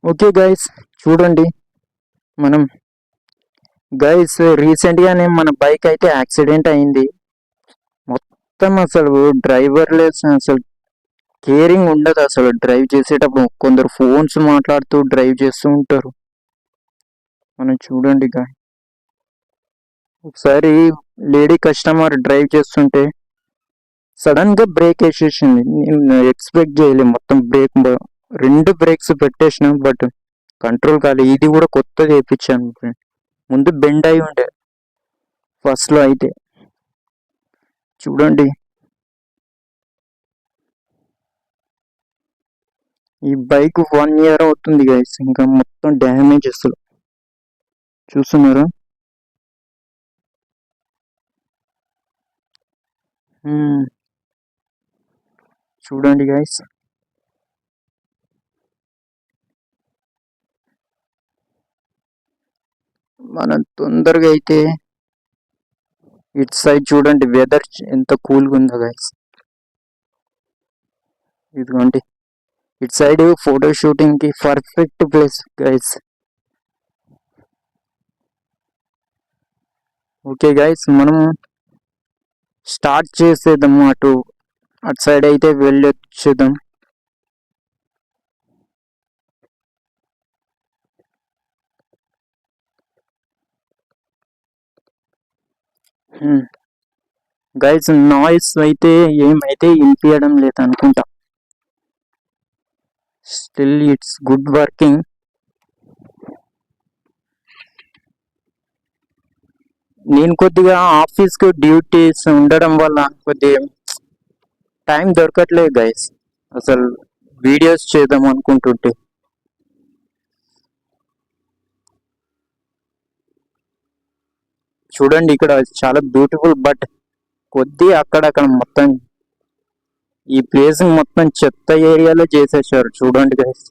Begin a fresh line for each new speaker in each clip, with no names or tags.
Okay guys, చూడండి మనం guys రీసెంట్గానే మన బైక్ అయితే యాక్సిడెంట్ అయింది. మొత్తం అసలు డ్రైవర్లెస్, అసలు కేరింగ్ ఉండదు అసలు. డ్రైవ్ చేసేటప్పుడు కొందరు ఫోన్స్ మాట్లాడుతూ డ్రైవ్ చేస్తూ ఉంటారు. మనం చూడండి ఒకసారి లేడీ కస్టమర్ డ్రైవ్ చేస్తుంటే సడన్ గా బ్రేక్ వేసేసింది. నేను ఎక్స్పెక్ట్ చేయలేదు. మొత్తం రెండు బ్రేక్స్ పెట్టేసిన, బట్ కంట్రోల్ కాలేదు. ఇది కూడా కొత్తగా వేయించాను. ముందు బెండ్ అయి ఉండే ఫస్ట్ లో అయితే. చూడండి, ఈ బైక్ 1 year అవుతుంది గైస్, ఇంకా మొత్తం డ్యామేజ్ అసలు. చూస్తున్నారా? చూడండి గైస్, మనం తొందరగా అయితే ఇటు సైడ్ చూడండి, వెదర్ ఎంత కూల్గా ఉందో గైస్. ఇదిగోండి, ఇటు సైడ్ ఫోటో షూటింగ్ కి perfect place guys. Okay guys, మనం స్టార్ట్ చేసేద్దాము. అటు సైడ్ అయితే వెళ్ళొచ్చేద్దాం. గైస్, నాయిస్ అయితే ఏమైతే వినిపించడం లేదు అనుకుంటా. Still it's good working. నేను కొద్దిగా ఆఫీస్కి డ్యూటీస్ ఉండడం వల్ల కొద్దిగా టైం దొరకట్లేదు గైస్. అసలు వీడియోస్ చేద్దాం అనుకుంటుంటే. చూడండి, ఇక్కడ చాలా బ్యూటిఫుల్, బట్ కొద్దిగా అక్కడక్కడ మొత్తం ఈ ప్లేస్ మొత్తం చెత్త ఏరియాలో చేసేసారు. చూడండి గైస్,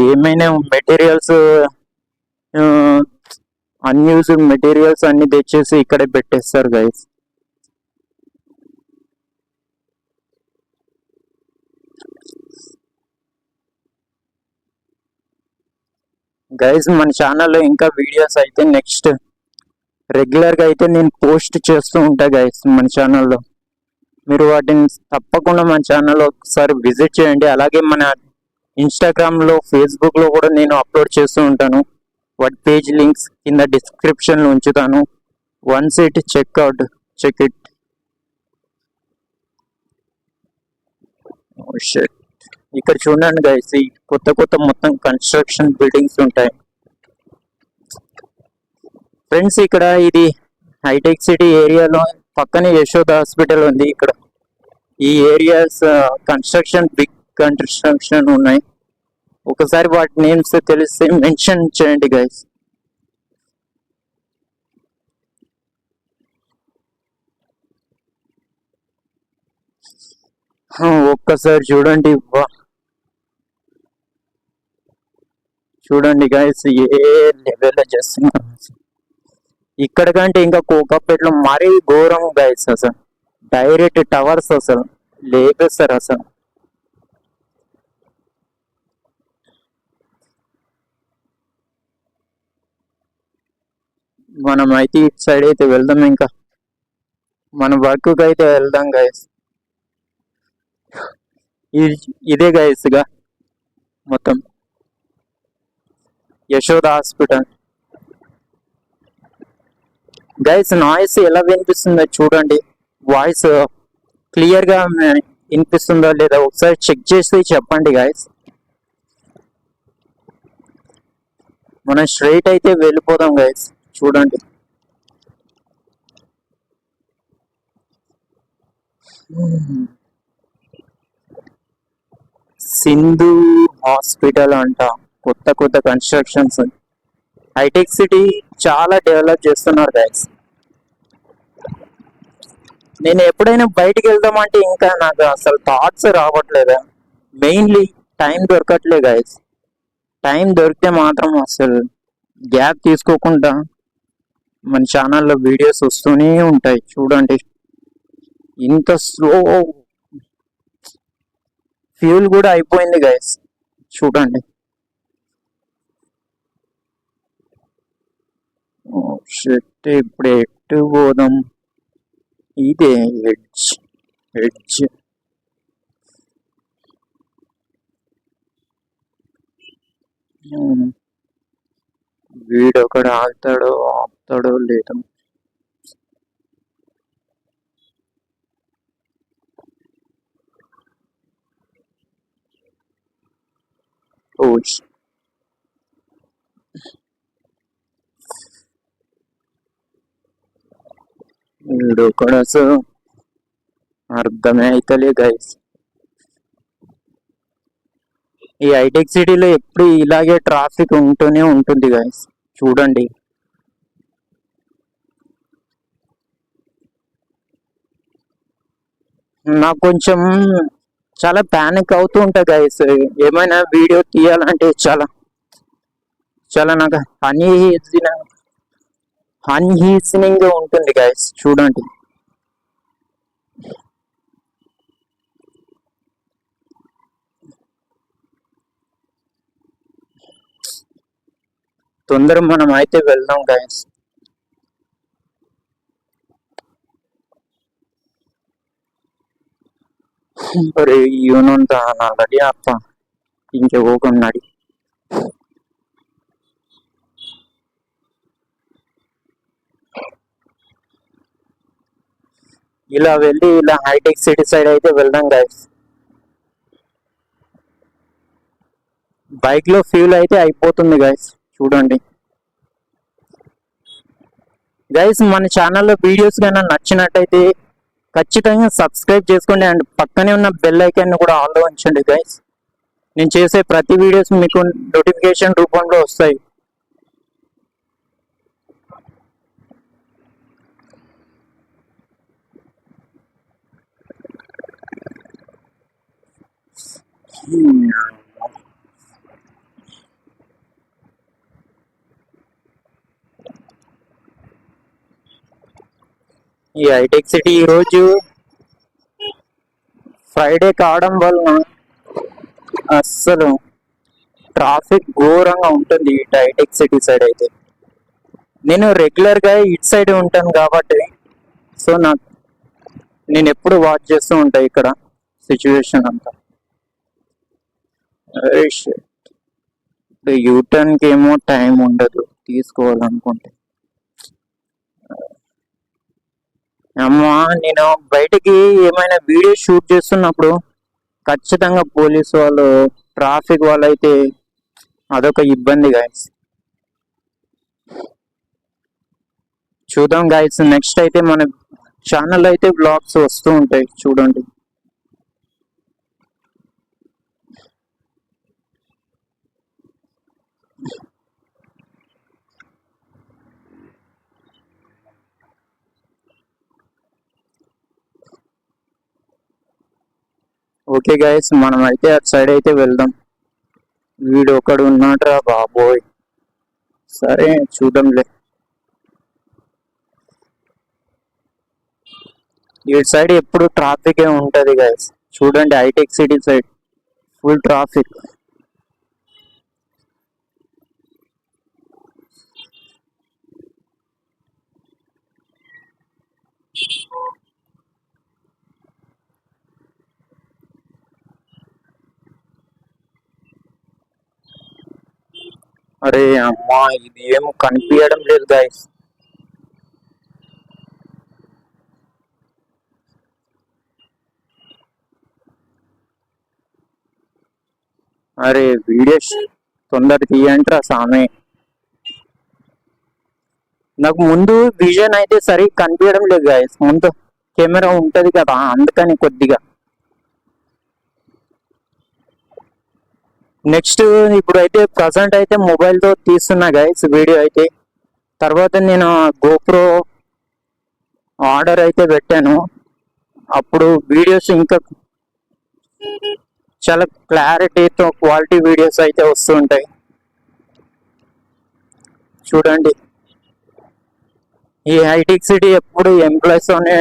ఏమైనా మెటీరియల్స్, అన్యూజ్డ్ మెటీరియల్స్ అన్ని తెచ్చేసి ఇక్కడే పెట్టేస్తారు గైస్. గైస్, మన ఛానల్లో ఇంకా వీడియోస్ అయితే నెక్స్ట్ రెగ్యులర్గా అయితే నేను పోస్ట్ చేస్తూ ఉంటా గైస్ మన ఛానల్లో. మీరు వాటిని తప్పకుండా మన ఛానల్లో ఒకసారి విజిట్ చేయండి. అలాగే మన ఇన్స్టాగ్రామ్లో, ఫేస్బుక్లో కూడా నేను అప్లోడ్ చేస్తూ ఉంటాను. వాటి పేజ్ లింక్స్ కింద డిస్క్రిప్షన్లో ఉంచుతాను. Once it check it. ఇక్కడ చూడండి గైస్, ఈ కొత్త మొత్తం కన్స్ట్రక్షన్ బిల్డింగ్స్ ఉంటాయి ఫ్రెండ్స్. ఇక్కడ ఇది హైటెక్ సిటీ ఏరియాలో పక్కనే యశోద హాస్పిటల్ ఉంది. ఇక్కడ ఈ ఏరియాస్ బిగ్ కన్స్ట్రక్షన్ ఉన్నాయి. ఒకసారి వాటి నేమ్స్ తెలిస్తే మెన్షన్ చేయండి గైస్. ఒక్కసారి చూడండి, చూడండి గైస్, ఏ లెవెల్లో చేస్తున్నారు. ఇక్కడ కంటే ఇంకా కోకాపేటలో మరీ ఘోరం గైస్. అసలు డైరెక్ట్ టవర్స్ అసలు లేపేస్తారు అసలు. మనం అయితే ఇటు సైడ్ అయితే వెళ్దాం. ఇంకా మన వర్క్ అయితే వెళ్దాం గైస్. ఇదే గైస్ గా మొత్తం యశోద హాస్పిటల్. గైస్, నాయిస్ ఎలా వినిపిస్తుందో చూడండి. వాయిస్ క్లియర్ గా వినిపిస్తుందో లేదా ఒకసారి చెక్ చేసి చెప్పండి గైస్. మనం స్ట్రైట్ అయితే వెళ్ళిపోదాం గైస్. చూడండి, సింధు హాస్పిటల్ అంట. కొత్త కన్స్ట్రక్షన్స్. హైటెక్ సిటీ చాలా డెవలప్ చేస్తున్నారు గైస్. నేను ఎప్పుడైనా బయటికి వెళ్దామంటే ఇంకా నాకు అసలు థాట్స్ రావట్లేదు. మెయిన్లీ టైం దొరకట్లేదు గైస్. టైం దొరికితే మాత్రం అసలు గ్యాప్ తీసుకోకుండా మన ఛానల్లో వీడియోస్ వస్తూనే ఉంటాయి. చూడండి, ఇంత స్లో ఫ్యూల్ కూడా అయిపోయింది గైస్. చూడండి, షిట్, ఇప్పుడు ఎటు పోదాం? ఇదే ఎడ్జ్. ఎడ్జ్ వీడు ఒకడు ఆపుతాడో లేదో. ఓ వీడు ఒకడు అసలు అర్థమే అవుతలే గైస్. ఈ హైటెక్ సిటీలో ఎప్పుడు ఇలాగే ట్రాఫిక్ ఉంటూనే ఉంటుంది గైస్. చూడండి, నాకు కొంచెం చాలా ప్యానిక్ అవుతూ ఉంటా గైస్. ఏమైనా వీడియో తీయాలంటే చాలా చాలా నాకు అన్ఈజనింగ్ గా ఉంటుంది గైస్. చూడండి, తొందరగా మనం అయితే వెళ్దాం గైస్. మరి ಇವನೊಂದ ನಡಿ ಅಪ್ಪ ಹಿಂಗೆ ಹೋಗೋಣ ನಡಿ. ఇలా వెళ్ళి ఇలా హైటెక్ సిటీ సైడ్ అయితే వెళ్దాం గైస్. బైక్ లో ఫ్యూల్ అయితే అయిపోతుంది గైస్. చూడండి గైస్, మన ఛానల్లో వీడియోస్ కన్నా నచ్చినట్టయితే ఖచ్చితంగా సబ్స్క్రైబ్ చేసుకోండి అండ్ పక్కనే ఉన్న బెల్ ఐకాన్ కూడా ఆన్లో ఉంచండి గైస్. నేను చేసే ప్రతి వీడియోస్ మీకు నోటిఫికేషన్ రూపంలో వస్తాయి. ఈ హైటెక్ సిటీ ఈరోజు ఫ్రైడే కావడం వలన అస్సలు ట్రాఫిక్ ఘోరంగా ఉంటుంది ఈ హైటెక్ సిటీ సైడ్ అయితే. నేను రెగ్యులర్గా ఇటు సైడ్ ఉంటాను కాబట్టి సో నేను ఎప్పుడు వాచ్ చేస్తూ ఉంటాను ఇక్కడ సిచ్యువేషన్ అంతా. ఇప్పుడు యూటర్న్కి ఏమో టైం ఉండదు తీసుకోవాలనుకుంటే. అమ్మా, నేను బయటికి ఏమైనా వీడియో షూట్ చేస్తున్నప్పుడు ఖచ్చితంగా పోలీసు వాళ్ళు, ట్రాఫిక్ వాళ్ళు అయితే అదొక ఇబ్బంది గాయస్. చూద్దాం గాయస్, నెక్స్ట్ అయితే మన ఛానల్ అయితే బ్లాగ్స్ వస్తూ ఉంటాయి చూడండి. ఓకే గైస్, మనం అయితే అటు సైడ్ అయితే వెళ్దాం. వీడు ఒకడు ఉన్నాడ్రా బాబోయ్. సరే చూద్దాంలే. ఈ సైడ్ ఎప్పుడు ట్రాఫిక్ ఉంటది గైస్. చూడండి, హైటెక్ సిటీ సైడ్ ఫుల్ ట్రాఫిక్. అరే అమ్మా, ఇది ఏమో కనిపించడం లేదు గైస్. అరే వీడియోస్ తొందర తీయండిరా సామే. నాకు ముందు విజన్ అయితే సరిగ్గా కనిపించడం లేదు గైస్. ముందు కెమెరా ఉంటది కదా, అందుకని కొద్దిగా. నెక్స్ట్ ఇప్పుడు అయితే ప్రజెంట్ అయితే మొబైల్తో తీస్తున్నా గైస్ వీడియో అయితే. తర్వాత నేను గోప్రో ఆర్డర్ అయితే పెట్టాను. అప్పుడు వీడియోస్ ఇంకా చాలా క్లారిటీతో క్వాలిటీ వీడియోస్ అయితే వస్తుంటాయి. చూడండి, ఈ హైటెక్ సిటీ ఎప్పుడు ఎంప్లాయీస్తోనే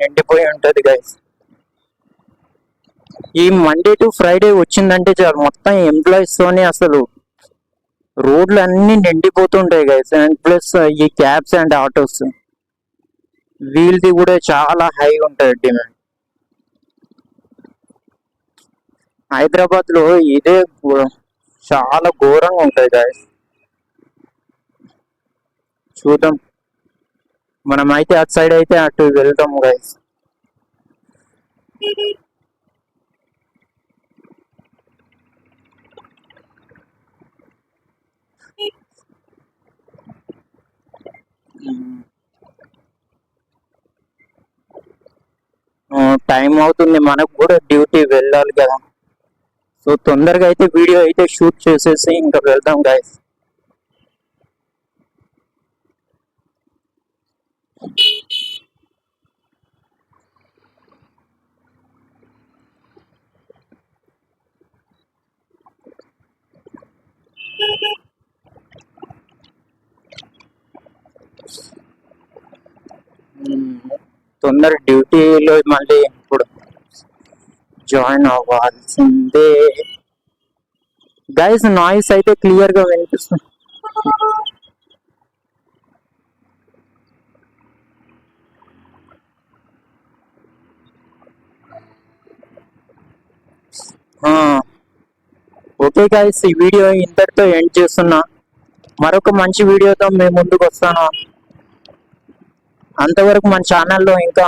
నిండిపోయి ఉంటుంది గైస్. ఈ మండే టు ఫ్రైడే వచ్చిందంటే చాలు, మొత్తం ఎంప్లాయీస్తోనే అసలు రోడ్లు అన్ని నిండిపోతుంటాయి గైస్. అండ్ ప్లస్ ఈ క్యాబ్స్ అండ్ ఆటోస్ వీళ్ళది కూడా చాలా హై ఉంటుంది డిమాండ్. హైదరాబాద్ లో ఇదే చాలా ఘోరంగా ఉంటుంది గైస్. చూద్దాం, మనం అయితే అటు సైడ్ అయితే అటు వెళ్తాము గైస్. టైం అవుతుంది, మనకు కూడా డ్యూటీ వెళ్ళాలి కదా. సో తొందరగా అయితే వీడియో అయితే షూట్ చేసేసి ఇంకా వెళ్దాం గైస్. తొందర డ్యూటీలో మళ్ళీ ఇప్పుడు జాయిన్ అవ్వాల్సిందే గైస్. నాయిస్ అయితే క్లియర్ గా వినిపిస్తుంది. ఓకే గైస్, ఈ వీడియో ఇంతటితో ఎండ్ చేస్తున్నా. మరొక మంచి వీడియోతో మేము ముందుకు వస్తాను. అంతవరకు మన ఛానల్లో ఇంకా